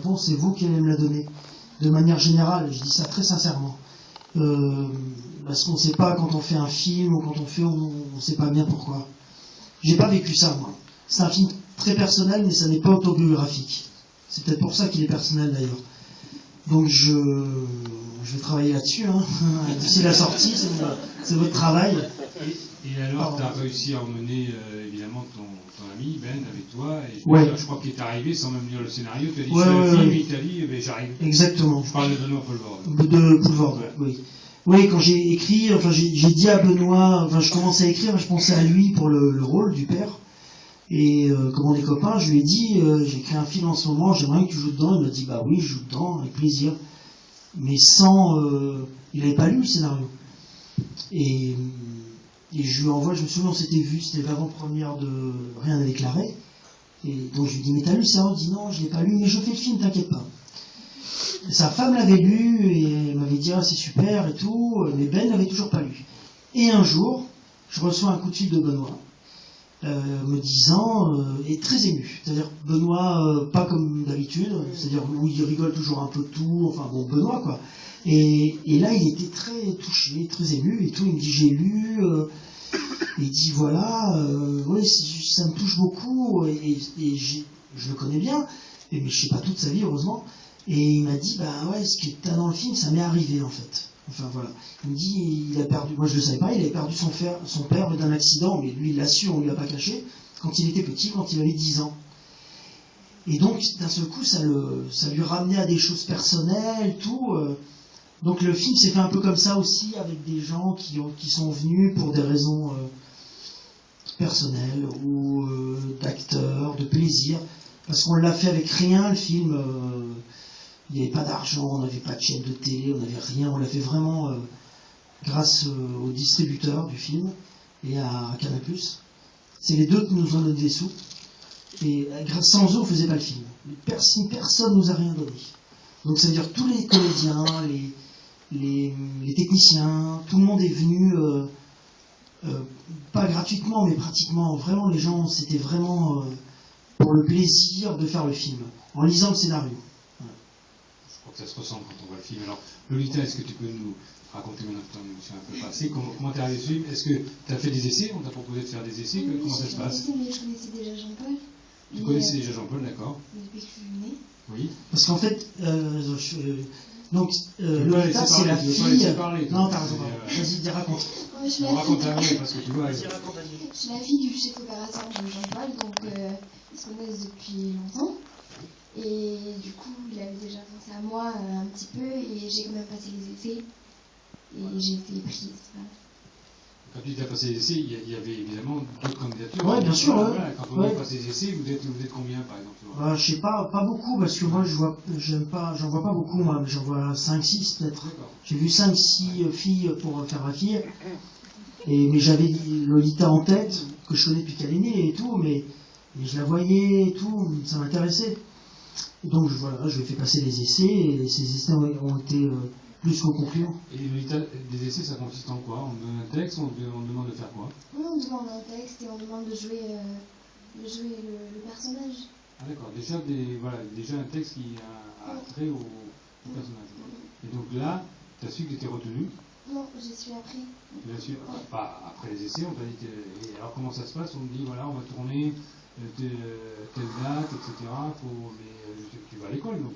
réponse, c'est vous qui allez me la donner. De manière générale, je dis ça très sincèrement. Parce qu'on ne sait pas quand on fait un film ou quand on fait, on ne sait pas bien pourquoi. J'ai pas vécu ça, moi. C'est un film très personnel, mais ça n'est pas autobiographique. C'est peut-être pour ça qu'il est personnel, d'ailleurs. Donc je vais travailler là-dessus, hein. D'ici la sortie, c'est votre travail. Et alors, tu as réussi à emmener évidemment ton ami Ben avec toi, et je crois qu'il est arrivé sans même lire le scénario, tu as dit je fais le film, il t'a dit j'arrive. Exactement. Je parle de Benoît Poelvoorde. De Poelvoorde, oui. Oui, quand j'ai écrit, enfin j'ai dit à Benoît, enfin je commençais à écrire, je pensais à lui pour le rôle du père. Et comme on est copains, je lui ai dit, j'ai écrit un film en ce moment, j'aimerais que tu joues dedans. Il m'a dit, bah oui, je joue dedans, avec plaisir. Mais sans... il n'avait pas lu le scénario. Et je lui envoie, je me souviens, on s'était vu, c'était l'avant-première de Rien à déclarer. Et donc je lui dis, mais t'as lu le scénario? Il dit, non, je l'ai pas lu, mais je fais le film, t'inquiète pas. Et sa femme l'avait lu, et elle m'avait dit, ah, c'est super, et tout, mais Ben l'avait toujours pas lu. Et un jour, je reçois un coup de fil de Benoît, me disant, et très ému, c'est-à-dire Benoît, pas comme d'habitude, c'est-à-dire où il rigole toujours un peu de tout, enfin bon, Benoît quoi. Et là, il était très touché, très ému, et tout, il me dit, j'ai lu, il dit, voilà, oui, ça me touche beaucoup, et je le connais bien, mais je sais pas toute sa vie, heureusement, et il m'a dit, bah ouais, ce que tu as dans le film, ça m'est arrivé en fait. Enfin voilà. Il me dit, il a perdu, moi je ne le savais pas, il avait perdu son père d'un accident, mais lui il l'a su, on ne lui a pas caché, quand il était petit, quand il avait 10 ans. Et donc d'un seul coup, ça lui ramenait à des choses personnelles, tout. Donc le film s'est fait un peu comme ça aussi, avec des gens qui sont venus pour des raisons personnelles, ou d'acteurs, de plaisir, parce qu'on l'a fait avec rien, le film. Il n'y avait pas d'argent, on n'avait pas de chaîne de télé, on n'avait rien, on l'a fait vraiment grâce au distributeur du film et à Canal+. C'est les deux qui nous ont donné des sous. Et sans eux, on ne faisait pas le film. Personne ne nous a rien donné. Donc ça veut dire tous les comédiens, les techniciens, tout le monde est venu, pas gratuitement, mais pratiquement. Vraiment, les gens, c'était vraiment pour le plaisir de faire le film, en lisant le scénario. Ça se ressent quand on voit le film. Alors, Lolita, est-ce que tu peux nous raconter maintenant que je suis un peu passé, comment tu es arrivé dessus? Est-ce que tu as fait des essais? On t'a proposé de faire des essais? Oui, comment ça se passe? Mais je connaissais déjà Jean-Paul. Tu connaissais déjà Jean-Paul, d'accord. Depuis que je suis née. Oui. Parce qu'en fait, Lolita, c'est la fille... Non, t'as raison. Vas-y, raconte. Raconte à nous, parce que tu vois... Je suis la fille du chef opérateur de Jean-Paul, donc ils se connaissent depuis longtemps. Et du coup, il avait déjà pensé à moi un petit peu, et j'ai quand même passé les essais, et j'ai été prise. Voilà. Quand tu as passé les essais, il y avait évidemment d'autres candidatures. Oui, bien sûr. Voilà, quand on a passé les essais, vous êtes combien, par exemple? Je sais pas beaucoup, parce que moi, j'en vois pas beaucoup, moi, mais j'en vois 5-6 peut-être. J'ai vu 5-6 filles pour faire la fille, mais j'avais Lolita en tête, que je connais depuis qu'elle est née et tout, mais je la voyais et tout, ça m'intéressait. Donc voilà, je lui ai fait passer les essais, et ces essais ont été plus que concluants. Et les essais, ça consiste en quoi? On donne un texte, on demande de faire quoi? Oui, on demande un texte et on demande de jouer le personnage. Ah d'accord, déjà un texte qui a trait au personnage. Et donc là, tu as su que tu étais retenu? Non, j'y suis appris. Tu l'as su pas après les essais, on t'a dit... Et alors comment ça se passe? On te dit, voilà, on va tourner... telle date, etc. Mais je sais que tu vas à l'école, donc...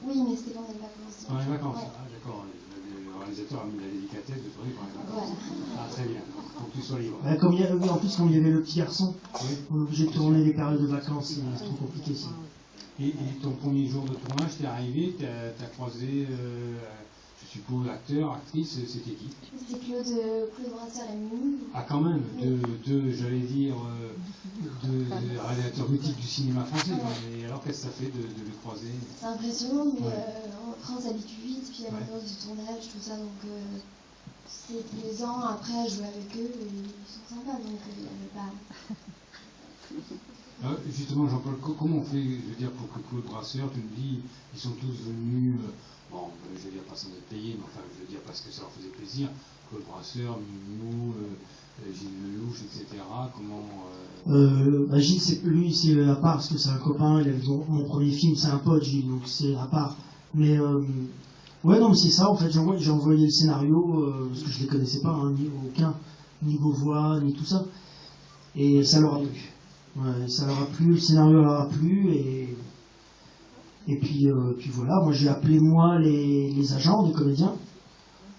Oui, mais c'était pendant les vacances. Pendant les vacances, ouais. Ah d'accord. Le réalisateur a mis la délicatesse de tourner pendant les vacances. Voilà. Ah très bien, pour que tu sois libre. En plus, comme il y avait le petit garçon, on est obligé de tourner les périodes de vacances, c'est trop compliqué ça. Et ton premier jour de tournage, t'es arrivé, t'as croisé... je suppose, acteur, actrice, c'était qui? C'était Claude Brasseur et Mimi. Ah quand même, j'allais dire, de réalisateurs mythiques du cinéma français. Et alors qu'est-ce que ça fait de les croiser? C'est impressionnant, mais après on s'habitue vite, puis il y a l'ambiance du tournage, tout ça, donc c'est plaisant. Après, jouer avec eux, ils sont sympas, donc il n'y avait pas... Justement, Jean-Paul, comment on fait, je veux dire, pour que Claude Brasseur, tu me dis, ils sont tous venus, bon, je veux dire pas sans être payés, mais enfin, je veux dire parce que ça leur faisait plaisir, Claude Brasseur, Mignot, Gilles Lelouch, etc. Comment... Gilles, lui, c'est à part, parce que c'est un copain, il avait mon premier film, c'est un pote, Gilles, donc c'est à part. Mais, ouais, non, mais c'est ça, en fait, j'ai envoyé le scénario, parce que je les connaissais pas, hein, ni Beauvois, ni tout ça, et ça leur a plu. Ouais, ça leur a plu, le scénario leur a plu, et puis voilà, moi j'ai appelé les agents des comédiens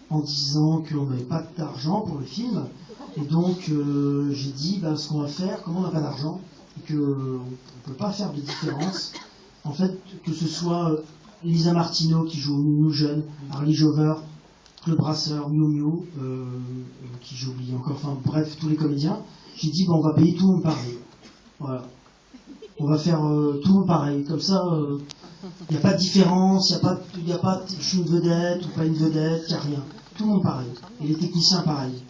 en disant qu'on n'avait pas d'argent pour le film, et donc j'ai dit ce qu'on va faire, comme on n'a pas d'argent, et qu'on ne peut pas faire de différence, en fait, que ce soit Lisa Martineau qui joue Miu Miu jeune, Harley Jover, Claude Brasseur, Miu Miu, qui j'ai oublié encore, enfin bref, tous les comédiens, j'ai dit on va payer tout le monde pareil. Voilà. On va faire tout le monde pareil. Comme ça, il n'y a pas de différence, il n'y a pas je suis une vedette ou pas une vedette, il n'y a rien. Tout le monde pareil. Et les techniciens pareil.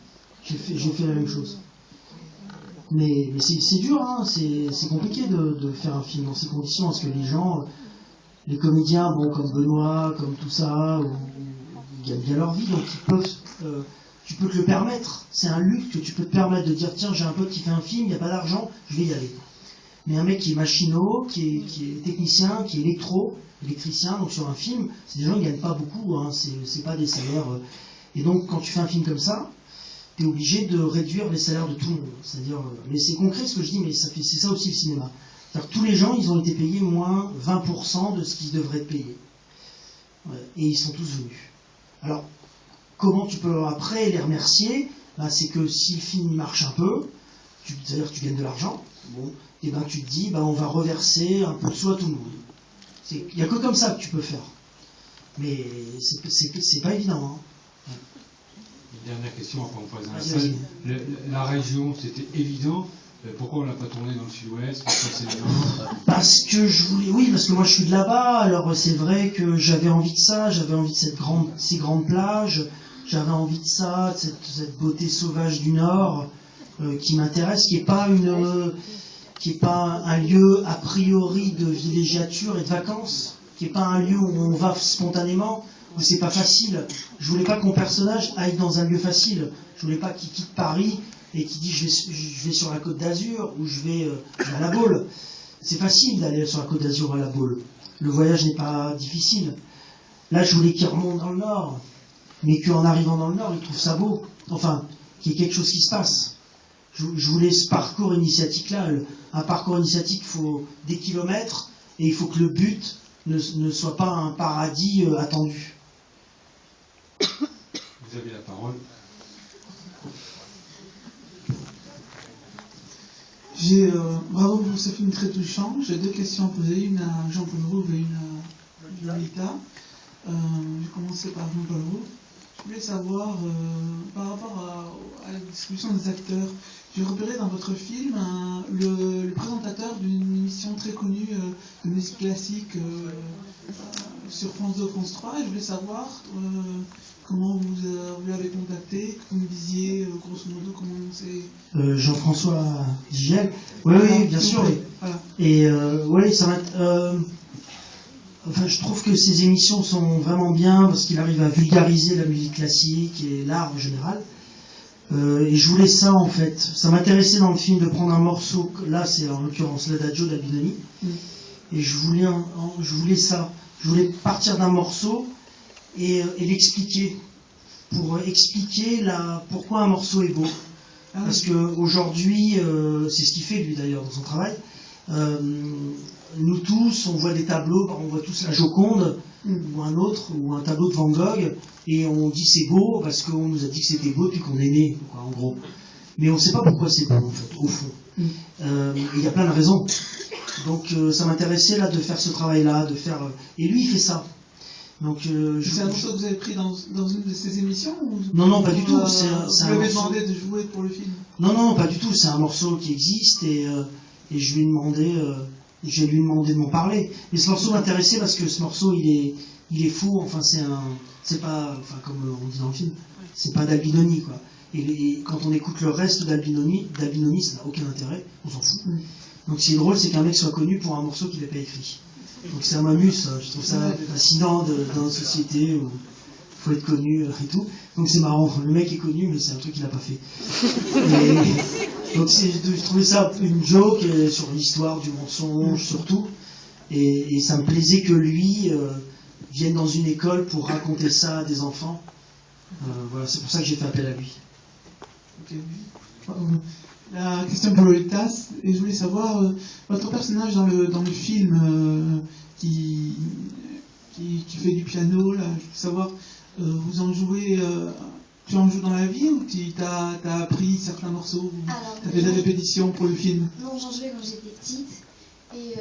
J'ai fait la même chose. Mais c'est dur, hein, c'est compliqué de faire un film dans ces conditions, parce que les gens, les comédiens, bon, comme Benoît, comme tout ça, ils gagnent bien leur vie, donc ils peuvent... tu peux te le permettre, c'est un luxe que tu peux te permettre de dire tiens j'ai un pote qui fait un film, il n'y a pas d'argent, je vais y aller. Mais un mec qui est machinot, qui est technicien, qui est électricien, donc sur un film, c'est des gens qui ne gagnent pas beaucoup, hein, c'est pas des salaires. Et donc quand tu fais un film comme ça, tu es obligé de réduire les salaires de tout le monde. C'est-à-dire, mais c'est concret ce que je dis, mais c'est ça aussi le cinéma. C'est-à-dire que tous les gens, ils ont été payés moins 20% de ce qu'ils devraient être payés. Ouais, et ils sont tous venus. Alors, comment tu peux après les remercier? C'est que si le film marche un peu, c'est-à-dire que tu gagnes de l'argent, bon, et tu te dis on va reverser un peu de soi à tout le monde. Il n'y a que comme ça que tu peux faire. Mais c'est pas évident. Hein. Une dernière question, après on passe dans la salle. La région, c'était évident. Pourquoi on l'a pas tourné dans le sud-ouest? Parce que moi je suis de là-bas, alors c'est vrai que j'avais envie de ça, j'avais envie de ces grandes plages, j'avais envie de ça, de cette beauté sauvage du Nord qui m'intéresse, qui n'est pas un lieu a priori de villégiature et de vacances, qui n'est pas un lieu où on va spontanément, où c'est pas facile. Je voulais pas que mon personnage aille dans un lieu facile, je voulais pas qu'il quitte Paris et qui dit je vais sur la Côte d'Azur ou je vais à la Baule. C'est facile d'aller sur la Côte d'Azur ou à la Baule. Le voyage n'est pas difficile. Là, je voulais qu'il remonte dans le Nord, mais qu'en arrivant dans le Nord, il trouve ça beau. Enfin, qu'il y ait quelque chose qui se passe. Je voulais ce parcours initiatique-là. Un parcours initiatique, il faut des kilomètres et il faut que le but ne soit pas un paradis attendu. Vous avez la parole. Bravo pour ce film très touchant. J'ai deux questions à poser, une à Jean-Paul Rouve et une à Lita. Je vais commencer par Jean-Paul Rouve. Je voulais savoir, par rapport à la distribution des acteurs, j'ai repéré dans votre film le présentateur d'une émission très connue de musique classique sur France 2, France 3, et je voulais savoir comment vous l'avez contacté, que vous me disiez grosso modo comment c'est... Jean-François Digel. Oui, bien sûr. Voilà. Et oui, ça va. Enfin, je trouve que ces émissions sont vraiment bien parce qu'il arrive à vulgariser la musique classique et l'art en général. Et je voulais ça en fait. Ça m'intéressait dans le film de prendre un morceau. Là, c'est en l'occurrence l'Adagio d'Albinoni. Et je voulais ça. Je voulais partir d'un morceau et l'expliquer. Pour expliquer pourquoi un morceau est beau. Parce qu'aujourd'hui, c'est ce qu'il fait lui d'ailleurs dans son travail. Nous tous, on voit des tableaux, on voit tous la Joconde ou un autre, ou un tableau de Van Gogh, et on dit c'est beau parce qu'on nous a dit que c'était beau depuis qu'on est né, quoi, en gros. Mais on ne sait pas pourquoi c'est beau, en fait, au fond. Il y a plein de raisons. Donc ça m'intéressait là de faire ce travail-là, et lui il fait ça. Donc, c'est un morceau que vous avez pris dans une de ces émissions ou... Non, pas du tout. Vous lui avez demandé de jouer pour le film? Non, pas du tout. C'est un morceau qui existe et je lui ai demandé de m'en parler. Mais ce morceau m'intéressait parce que ce morceau il est faux. Enfin c'est pas, enfin comme on dit dans le film, c'est pas d'Albinoni quoi. Et quand on écoute le reste d'Albinoni, ça n'a aucun intérêt. On s'en fout. Donc ce qui est drôle, c'est qu'un mec soit connu pour un morceau qu'il n'a pas écrit. Donc ça m'amuse, ça. Je trouve ça fascinant dans une société où il faut être connu et tout. Donc c'est marrant, le mec est connu, mais c'est un truc qu'il n'a pas fait. Donc je trouvais ça une joke sur l'histoire du mensonge, surtout. Et ça me plaisait que lui vienne dans une école pour raconter ça à des enfants. Voilà, c'est pour ça que j'ai fait appel à lui. Ok. La question pour Lolitas, et je voulais savoir, votre personnage dans le film qui fait du piano, là, je voulais savoir, vous en jouez, tu en joues dans la vie ou t'as appris certains morceaux, t'as fait des répétitions pour le film? Non, j'en jouais quand j'étais petite, et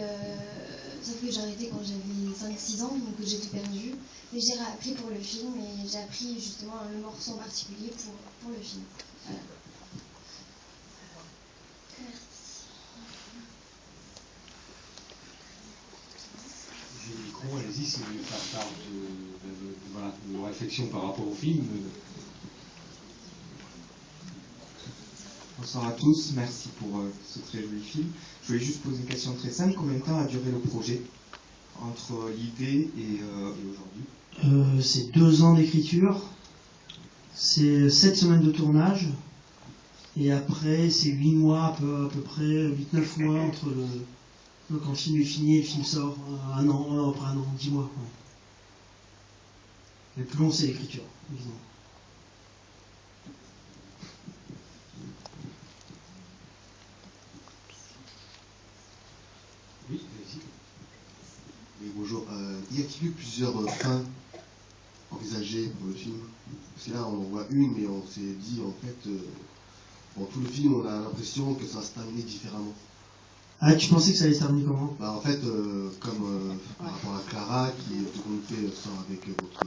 sauf que j'ai arrêté quand j'avais 5-6 ans, donc j'ai tout perdu. Mais j'ai réappris pour le film, et j'ai appris justement le morceau en particulier pour le film. Voilà. J'ai le micro, allez-y, si vous voulez faire part de vos réflexions par rapport au film. Bonsoir à tous, merci pour ce très joli film. Je voulais juste poser une question très simple. Combien de temps a duré le projet entre l'idée et aujourd'hui? C'est 2 ans d'écriture, c'est 7 semaines de tournage, et après c'est 8 mois à peu près, 8-9 mois entre quand le film est fini et le film sort, après un an, 10 mois. Ouais. Le plus long c'est l'écriture, évidemment. Oui, allez-y. Oui, bonjour. Y a-t-il eu plusieurs fins envisagées pour le film? Parce que là, on en voit une, mais on s'est dit, en fait, dans tout le film, on a l'impression que ça va se terminer différemment. Ah, tu pensais que ça allait se terminer comment? Bah, en fait, comme par rapport à Clara, qui de toute sort avec votre